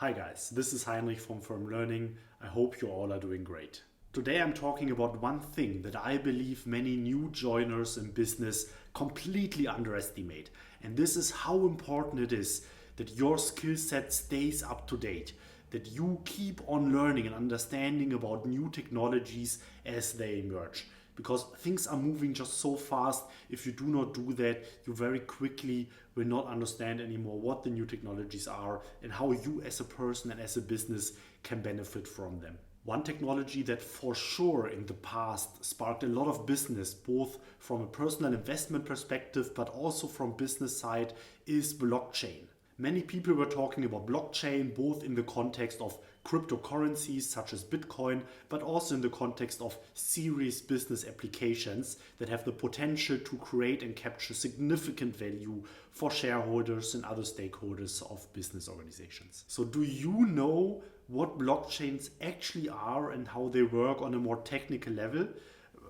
Hi guys, this is Heinrich from Firm Learning. I hope you all are doing great. Today I'm talking about one thing that I believe many new joiners in business completely underestimate. And this is how important it is that your skill set stays up to date, that you keep on learning and understanding about new technologies as they emerge. Because things are moving just so fast. If you do not do that, you very quickly will not understand anymore what the new technologies are and how you as a person and as a business can benefit from them. One technology that for sure in the past sparked a lot of business, both from a personal investment perspective but also from business side, is blockchain. Many people were talking about blockchain both in the context of cryptocurrencies such as Bitcoin, but also in the context of serious business applications that have the potential to create and capture significant value for shareholders and other stakeholders of business organizations. So do you know what blockchains actually are and how they work on a more technical level?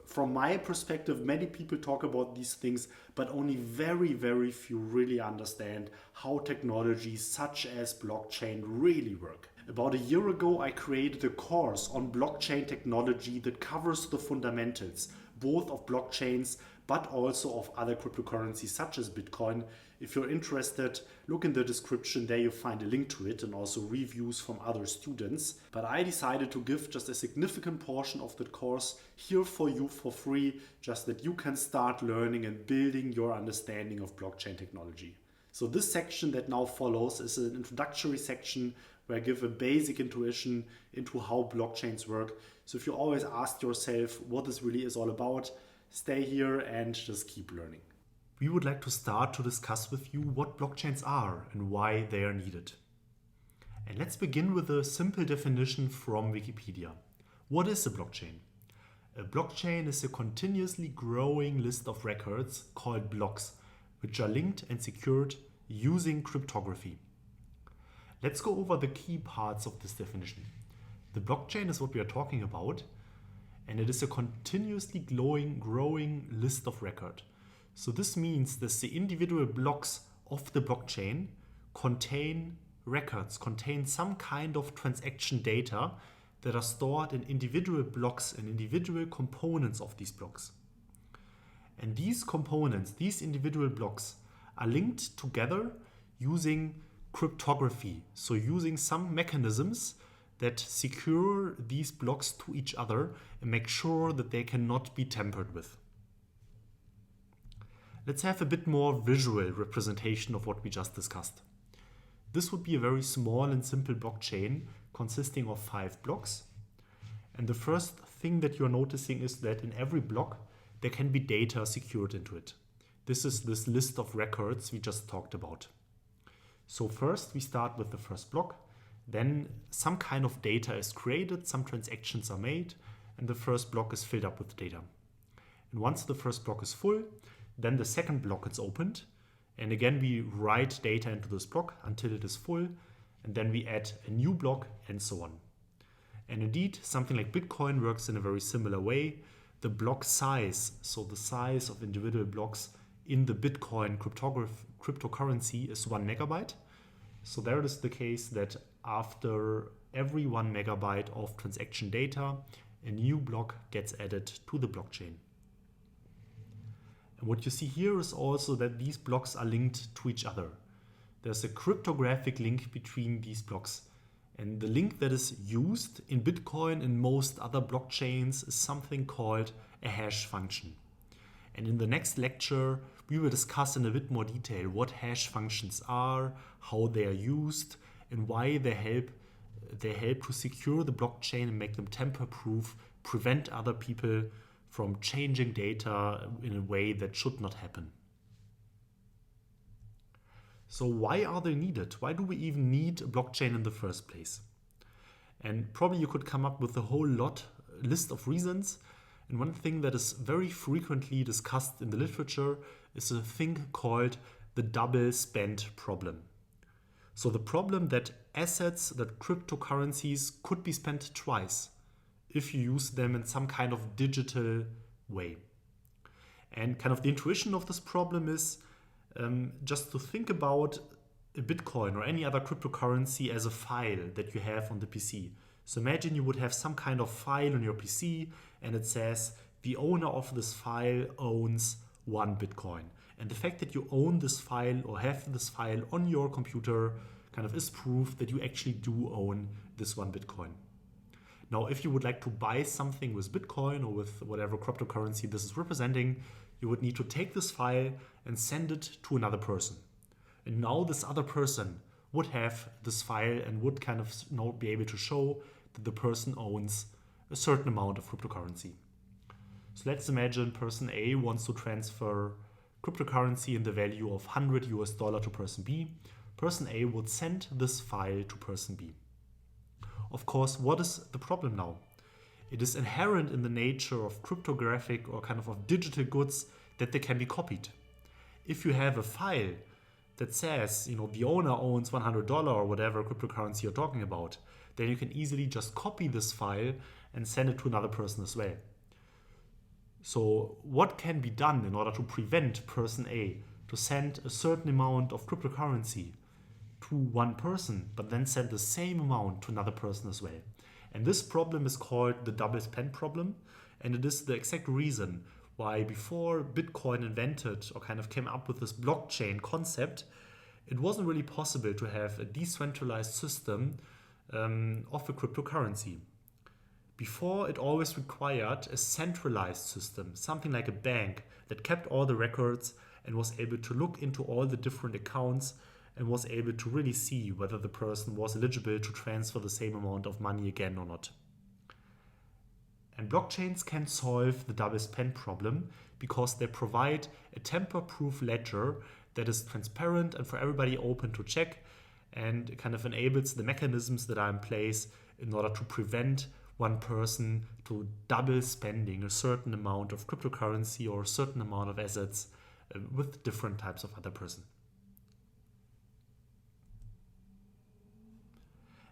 From my perspective, many people talk about these things, but only very few really understand how technologies such as blockchain really work. About a year ago, I created a course on blockchain technology that covers the fundamentals, both of blockchains, but also of other cryptocurrencies such as Bitcoin. If you're interested, look in the description, there you'll find a link to it and also reviews from other students. But I decided to give just a significant portion of that course here for you for free, just that you can start learning and building your understanding of blockchain technology. So this section that now follows is an introductory section where I give a basic intuition into how blockchains work. So if you always ask yourself what this really is all about, stay here and just keep learning. We would like to start to discuss with you what blockchains are and why they are needed. And let's begin with a simple definition from Wikipedia. What is a blockchain? A blockchain is a continuously growing list of records called blocks, which are linked and secured using cryptography. Let's go over the key parts of this definition. The blockchain is what we are talking about, and it is a continuously growing list of records. So this means that the individual blocks of the blockchain contain records, contain some kind of transaction data that are stored in individual blocks and individual components of these blocks. And these components, these individual blocks, are linked together using cryptography, so using some mechanisms that secure these blocks to each other and make sure that they cannot be tampered with. Let's have a bit more visual representation of what we just discussed. This would be a very small and simple blockchain consisting of 5 blocks. And the first thing that you're noticing is that in every block there can be data secured into it. This is this list of records we just talked about. So first we start with the first block, then some kind of data is created, some transactions are made, and the first block is filled up with data. And once the first block is full, then the second block is opened, and again we write data into this block until it is full, and then we add a new block and so on. And indeed, something like Bitcoin works in a very similar way. The block size, so the size of individual blocks in the Bitcoin cryptocurrency is 1 megabyte. So there it is the case that after every 1 megabyte of transaction data, a new block gets added to the blockchain. And what you see here is also that these blocks are linked to each other. There's a cryptographic link between these blocks. And the link that is used in Bitcoin and most other blockchains is something called a hash function. And in the next lecture, we will discuss in a bit more detail what hash functions are, how they are used, and why they help to secure the blockchain and make them tamper-proof, prevent other people from changing data in a way that should not happen. So why are they needed? Why do we even need a blockchain in the first place? And probably you could come up with a whole list of reasons. And one thing that is very frequently discussed in the literature is a thing called the double spend problem. So the problem that assets, that cryptocurrencies could be spent twice if you use them in some kind of digital way. And kind of the intuition of this problem is just to think about a Bitcoin or any other cryptocurrency as a file that you have on the PC. So imagine you would have some kind of file on your PC and it says the owner of this file owns 1 Bitcoin. And the fact that you own this file or have this file on your computer kind of is proof that you actually do own this 1 Bitcoin. Now, if you would like to buy something with Bitcoin or with whatever cryptocurrency this is representing, you would need to take this file and send it to another person. And now this other person would have this file and would kind of now be able to show that the person owns a certain amount of cryptocurrency. So let's imagine person A wants to transfer cryptocurrency in the value of $100 to person B. Person A would send this file to person B. Of course, what is the problem now? It is inherent in the nature of cryptographic or kind of digital goods that they can be copied. If you have a file that says, the owner owns $100 or whatever cryptocurrency you're talking about, then you can easily just copy this file and send it to another person as well. So what can be done in order to prevent person A to send a certain amount of cryptocurrency to one person, but then send the same amount to another person as well? And this problem is called the double spend problem. And it is the exact reason why before Bitcoin invented or kind of came up with this blockchain concept, it wasn't really possible to have a decentralized system of a cryptocurrency. Before, it always required a centralized system, something like a bank that kept all the records and was able to look into all the different accounts and was able to really see whether the person was eligible to transfer the same amount of money again or not. And blockchains can solve the double spend problem because they provide a tamper-proof ledger that is transparent and for everybody open to check, and kind of enables the mechanisms that are in place in order to prevent one person to double spending a certain amount of cryptocurrency or a certain amount of assets with different types of other person.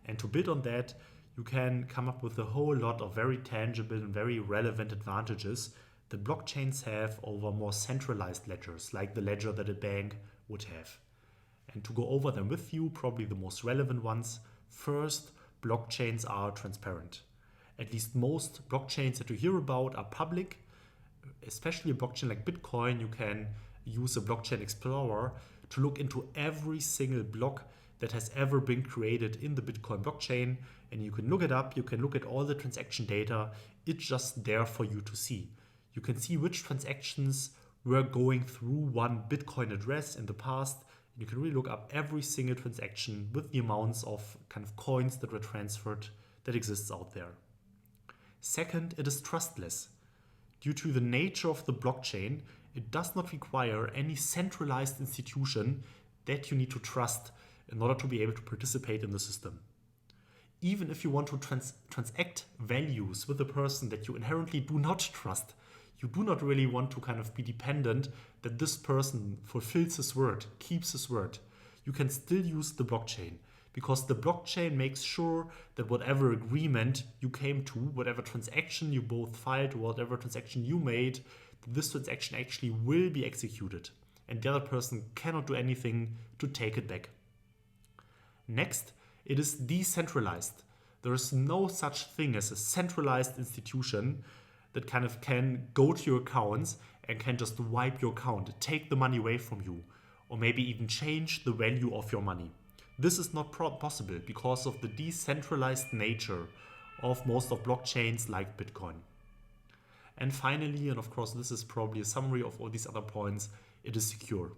And to build on that, you can come up with a whole lot of very tangible and very relevant advantages that blockchains have over more centralized ledgers, like the ledger that a bank would have. And to go over them with you, probably the most relevant ones. First, blockchains are transparent. At least most blockchains that you hear about are public. Especially a blockchain like Bitcoin, you can use a blockchain explorer to look into every single block that has ever been created in the Bitcoin blockchain, and you can look it up, you can look at all the transaction data. It's just there for you to see. You can see which transactions were going through one Bitcoin address in the past. You can really look up every single transaction with the amounts of kind of coins that were transferred that exists out there. Second, it is trustless. Due to the nature of the blockchain, it does not require any centralized institution that you need to trust in order to be able to participate in the system. Even if you want to transact values with a person that you inherently do not trust, you do not really want to kind of be dependent that this person fulfills his word, keeps his word, you can still use the blockchain, because the blockchain makes sure that whatever agreement you came to, whatever transaction you both filed, whatever transaction you made, this transaction actually will be executed, and the other person cannot do anything to take it back. Next, it is decentralized. There is no such thing as a centralized institution that kind of can go to your accounts and can just wipe your account, take the money away from you, or maybe even change the value of your money. This is not possible because of the decentralized nature of most of blockchains like Bitcoin. And finally, and of course this is probably a summary of all these other points, it is secure.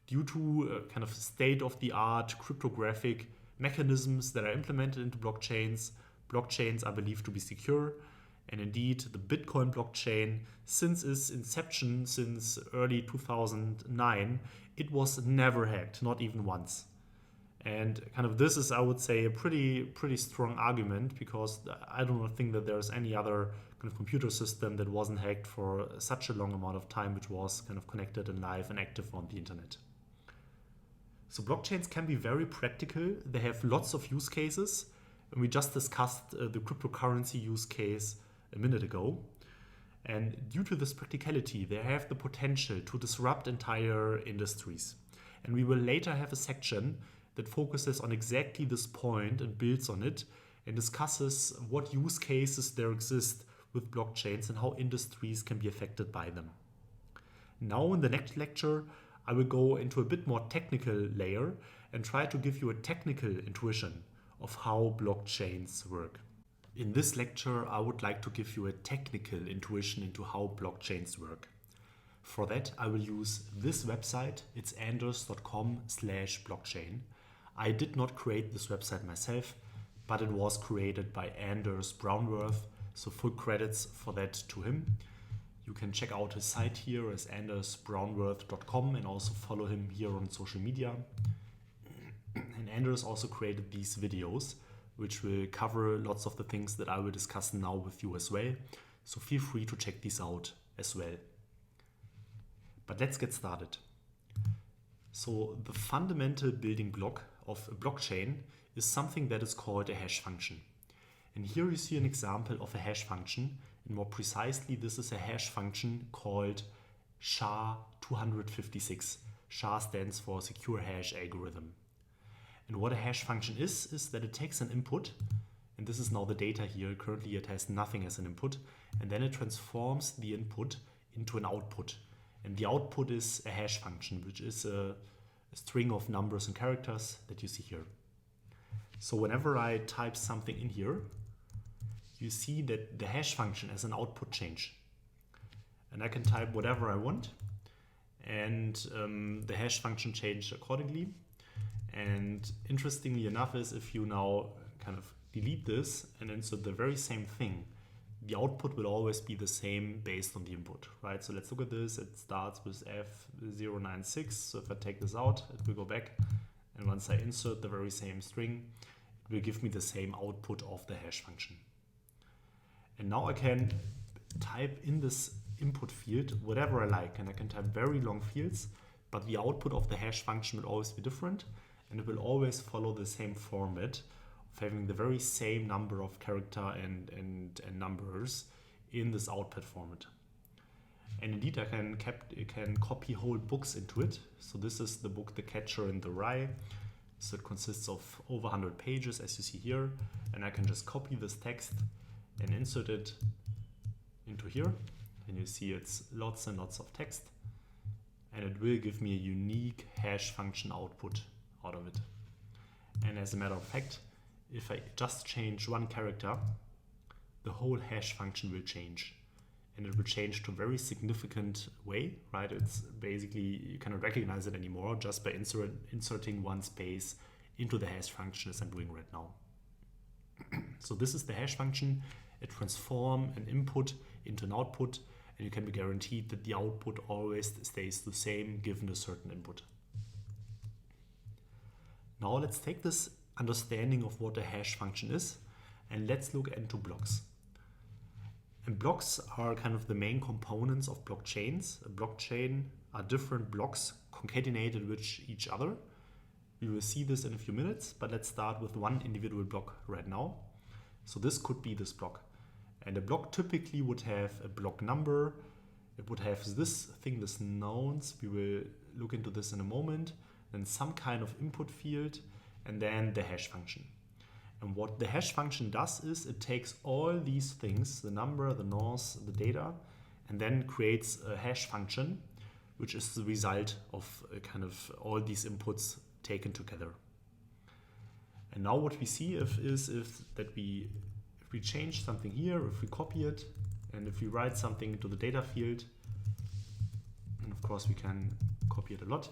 Due to kind of state-of-the-art cryptographic mechanisms that are implemented into blockchains, blockchains are believed to be secure. And indeed, the Bitcoin blockchain, since its inception, since early 2009, it was never hacked, not even once. And kind of this is, I would say, a pretty strong argument, because I do not think that there's any other kind of computer system that wasn't hacked for such a long amount of time, which was kind of connected and live and active on the internet. So blockchains can be very practical. They have lots of use cases. And we just discussed the cryptocurrency use case a minute ago. And due to this practicality, they have the potential to disrupt entire industries. And we will later have a section that focuses on exactly this point and builds on it and discusses what use cases there exist with blockchains and how industries can be affected by them. Now in the next lecture, I will go into a bit more technical layer and try to give you a technical intuition of how blockchains work. In this lecture, I would like to give you a technical intuition into how blockchains work. For that, I will use this website. It's anders.com/blockchain. I did not create this website myself, but it was created by Anders Brownworth, so full credits for that to him. You can check out his site here as andersbrownworth.com and also follow him here on social media. And Anders also created these videos, which will cover lots of the things that I will discuss now with you as well. So feel free to check these out as well. But let's get started. So the fundamental building block of a blockchain is something that is called a hash function. And here you see an example of a hash function. And more precisely, this is a hash function called SHA-256. SHA stands for Secure Hash Algorithm. And what a hash function is that it takes an input, and this is now the data here. Currently it has nothing as an input, and then it transforms the input into an output. And the output is a hash function, which is a string of numbers and characters that you see here. So whenever I type something in here, you see that the hash function has an output change. And I can type whatever I want, and the hash function changed accordingly. And interestingly enough is if you now kind of delete this and insert the very same thing, the output will always be the same based on the input, right? So let's look at this. It starts with F096. So if I take this out, it will go back. And once I insert the very same string, it will give me the same output of the hash function. And now I can type in this input field whatever I like. And I can type very long fields, but the output of the hash function will always be different. And it will always follow the same format of having the very same number of character and numbers in this output format. And indeed, I can copy whole books into it. So this is the book The Catcher in the Rye. So it consists of over 100 pages, as you see here. And I can just copy this text and insert it into here. And you see it's lots and lots of text. And it will give me a unique hash function output out of it. And as a matter of fact, if I just change one character, the whole hash function will change. And it will change to a very significant way, right? It's basically, you cannot recognize it anymore just by inserting one space into the hash function as I'm doing right now. So this is the hash function. It transforms an input into an output, and you can be guaranteed that the output always stays the same given a certain input. Now let's take this understanding of what a hash function is and let's look into blocks. And blocks are kind of the main components of blockchains. A blockchain are different blocks concatenated with each other. We will see this in a few minutes, but let's start with one individual block right now. So this could be this block. And a block typically would have a block number. It would have this thing, this nonce. We will look into this in a moment. Then some kind of input field, and then the hash function. And what the hash function does is it takes all these things, the number, the nonce, the data, and then creates a hash function, which is the result of kind of all these inputs taken together. And now what we see is if we change something here, if we copy it, and if we write something into the data field, and of course we can copy it a lot,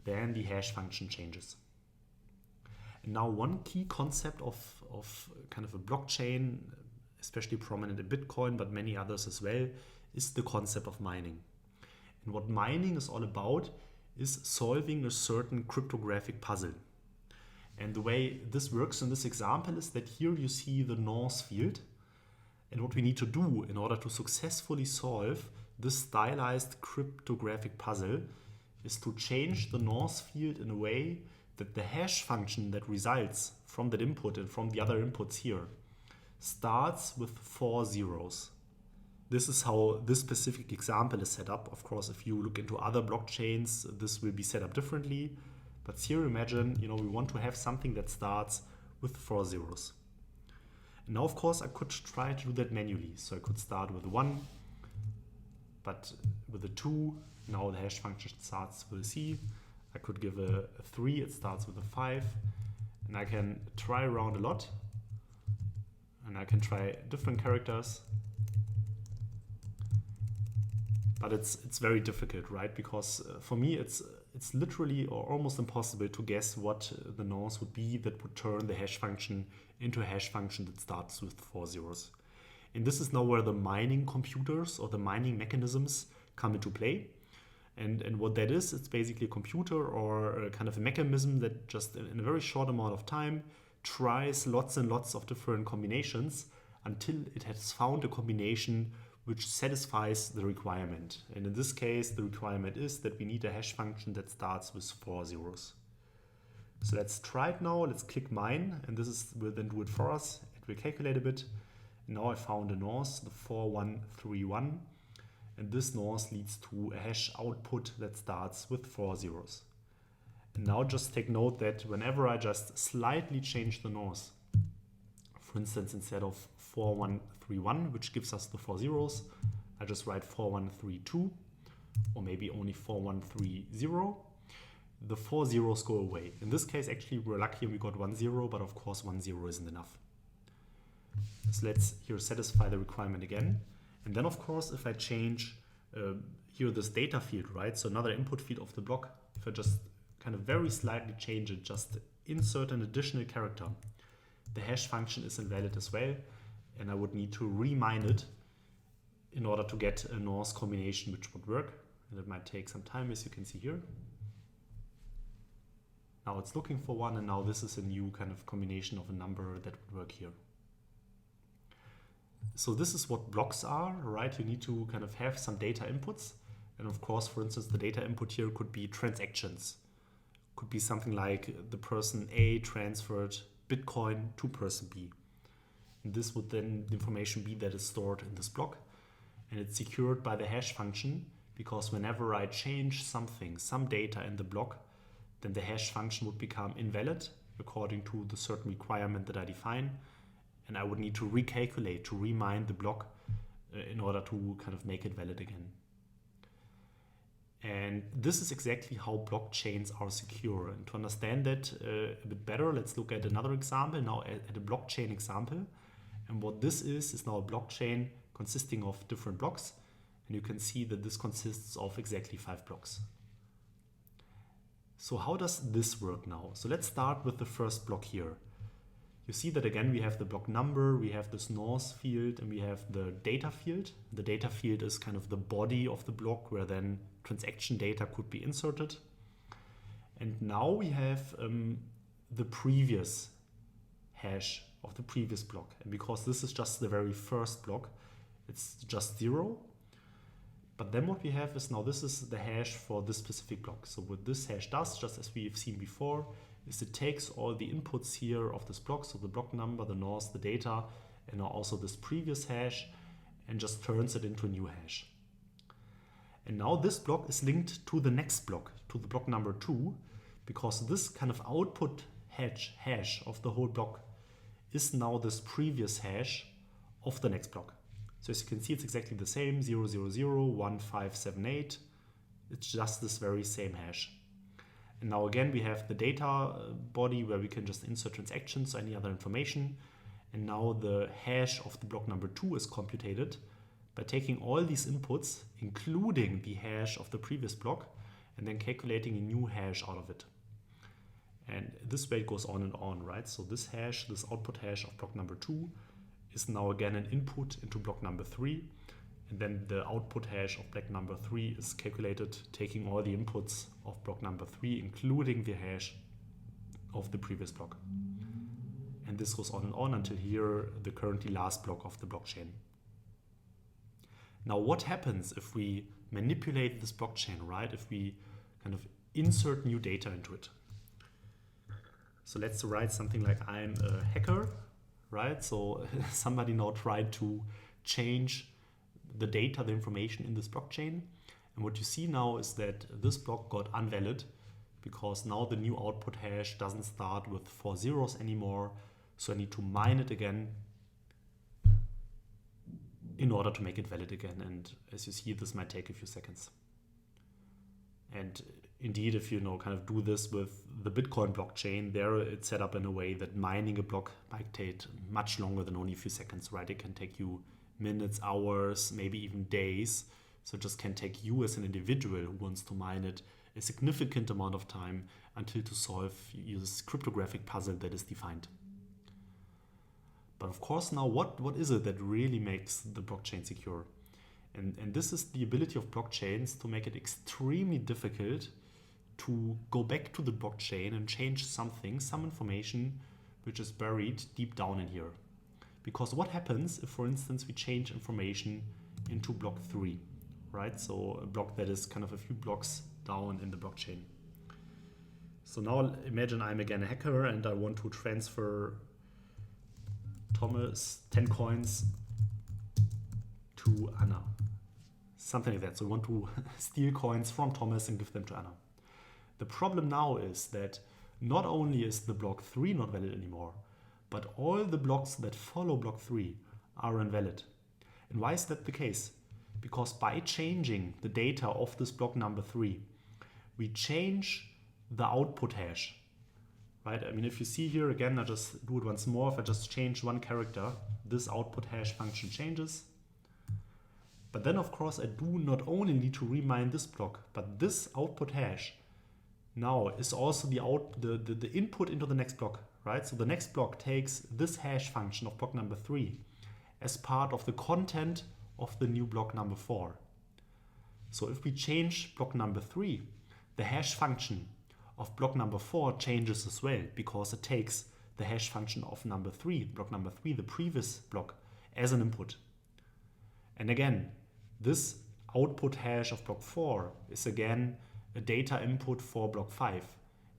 then the hash function changes. And now one key concept of kind of a blockchain, especially prominent in Bitcoin, but many others as well, is the concept of mining. And what mining is all about is solving a certain cryptographic puzzle. And the way this works in this example is that here you see the nonce field. And what we need to do in order to successfully solve this stylized cryptographic puzzle is to change the nonce field in a way that the hash function that results from that input and from the other inputs here starts with 4 zeros. This is how this specific example is set up. Of course, if you look into other blockchains, this will be set up differently. But here imagine, we want to have something that starts with 4 zeros. And now, of course, I could try to do that manually. So I could start with 1, but with a 2, now the hash function starts with a C. I could give a 3, it starts with a 5. And I can try around a lot. And I can try different characters. But it's very difficult, right? Because for me, it's literally or almost impossible to guess what the nonce would be that would turn the hash function into a hash function that starts with 4 zeros. And this is now where the mining computers or the mining mechanisms come into play. And what that is, it's basically a computer or a kind of a mechanism that just in a very short amount of time tries lots and lots of different combinations until it has found a combination which satisfies the requirement. And in this case, the requirement is that we need a hash function that starts with 4 zeros. So let's try it now. Let's click mine, and this will then do it for us. It will calculate a bit. And now I found a nonce, the 4131, and this nonce leads to a hash output that starts with 4 zeros. And now just take note that whenever I just slightly change the nonce, for instance, instead of 4131, which gives us the 4 zeros, I just write 4132, or maybe only 4130. The 4 zeros go away. In this case, actually, we're lucky and we got 1 0, but of course 1 0 isn't enough. So let's here satisfy the requirement again. And then, of course, if I change here this data field, right? So another input field of the block, if I just kind of very slightly change it, just insert an additional character, the hash function is invalid as well, and I would need to remine it in order to get a nonce combination which would work. And it might take some time, as you can see here. Now it's looking for one, and now this is a new kind of combination of a number that would work here. So this is what blocks are, right? You need to kind of have some data inputs. And of course, for instance, the data input here could be transactions. Could be something like the person A transferred Bitcoin to person B. And this would then the information be that is stored in this block. And it's secured by the hash function, because whenever I change something, some data in the block, then the hash function would become invalid according to the certain requirement that I define. And I would need to recalculate, to remine the block in order to kind of make it valid again. And this is exactly how blockchains are secure. And to understand that a bit better, let's look at another example, now at a blockchain example. And what this is now a blockchain consisting of different blocks. And you can see that this consists of exactly 5 blocks. So how does this work now? So let's start with the first block here. You see that again we have the block number, we have this nonce field, and we have the data field. The data field is kind of the body of the block where then transaction data could be inserted. And now we have the previous hash of the previous block. And because this is just the very first block, it's just 0. But then what we have is now this is the hash for this specific block. So what this hash does, just as we've seen before, is it takes all the inputs here of this block, so the block number, the nonce, the data, and now also this previous hash, and just turns it into a new hash. And now this block is linked to the next block, to the block number 2, because this kind of output hash of the whole block is now this previous hash of the next block. So as you can see, it's exactly the same, 0001578. It's just this very same hash. And now again, we have the data body where we can just insert transactions or any other information. And now the hash of the block number 2 is computed by taking all these inputs, including the hash of the previous block, and then calculating a new hash out of it. And this way it goes on, right? So this hash, this output hash of block number 2 is now again an input into block number 3. And then the output hash of block number 3 is calculated taking all the inputs of block number 3, including the hash of the previous block. And this goes on until here, the currently last block of the blockchain. Now what happens if we manipulate this blockchain, right? If we kind of insert new data into it. So let's write something like I'm a hacker, right? So somebody now tried to change the data, the information in this blockchain. And what you see now is that this block got invalid because now the new output hash doesn't start with 4 zeros anymore. So I need to mine it again in order to make it valid again. And as you see, this might take a few seconds. And indeed, if you kind of do this with the Bitcoin blockchain, there it's set up in a way that mining a block might take much longer than only a few seconds, right? It can take you minutes, hours, maybe even days. So it just can take you as an individual who wants to mine it a significant amount of time until to solve this cryptographic puzzle that is defined. But of course, now what is it that really makes the blockchain secure? And this is the ability of blockchains to make it extremely difficult to go back to the blockchain and change something, some information which is buried deep down in here. Because what happens if, for instance, we change information into block 3, right? So a block that is kind of a few blocks down in the blockchain. So now imagine I'm again a hacker and I want to transfer Thomas 10 coins to Anna. Something like that. So we want to steal coins from Thomas and give them to Anna. The problem now is that not only is the block 3 not valid anymore, but all the blocks that follow block 3 are invalid. And why is that the case? Because by changing the data of this block number 3, we change the output hash. Right? I mean, if you see here again, I just do it once more. If I just change one character, this output hash function changes. But then, of course, I do not only need to remine this block, but this output hash now is also the input into the next block, right? So the next block takes this hash function of block number 3 as part of the content of the new block number 4. So if we change block number 3, the hash function of block number 4 changes as well, because it takes the hash function of number 3, block number 3, the previous block, as an input. And again, this output hash of block 4 is again a data input for block 5.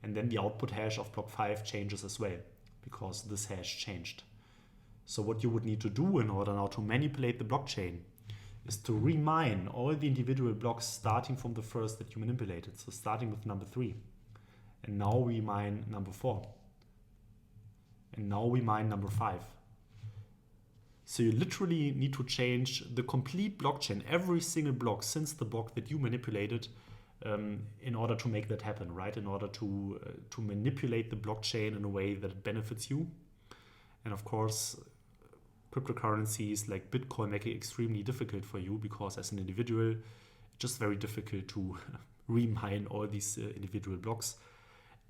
And then the output hash of block 5 changes as well, because this hash changed. So what you would need to do in order now to manipulate the blockchain is to remine all the individual blocks starting from the first that you manipulated. So starting with number 3. And now we mine number 4. And now we mine number 5. So you literally need to change the complete blockchain, every single block since the block that you manipulated, in order to make that happen, right? In order to manipulate the blockchain in a way that it benefits you. And of course, cryptocurrencies like Bitcoin make it extremely difficult for you, because as an individual, it's just very difficult to remine all these individual blocks.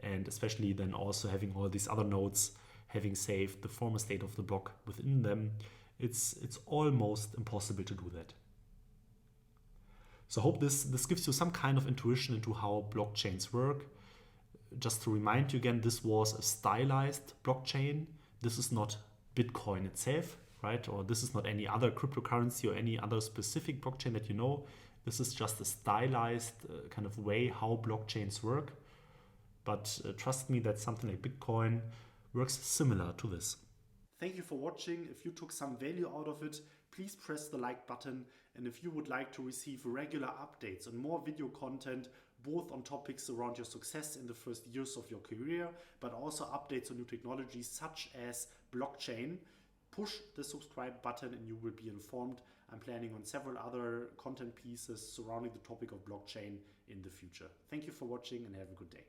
And especially then also having all these other nodes having saved the former state of the block within them, it's almost impossible to do that. So I hope this gives you some kind of intuition into how blockchains work. Just to remind you again, this was a stylized blockchain. This is not Bitcoin itself, right? Or this is not any other cryptocurrency or any other specific blockchain that you know. This is just a stylized kind of way how blockchains work. But trust me that something like Bitcoin works similar to this. Thank you for watching. If you took some value out of it, please press the like button. And if you would like to receive regular updates and more video content, both on topics around your success in the first years of your career, but also updates on new technologies such as blockchain, push the subscribe button and you will be informed. I'm planning on several other content pieces surrounding the topic of blockchain in the future. Thank you for watching and have a good day.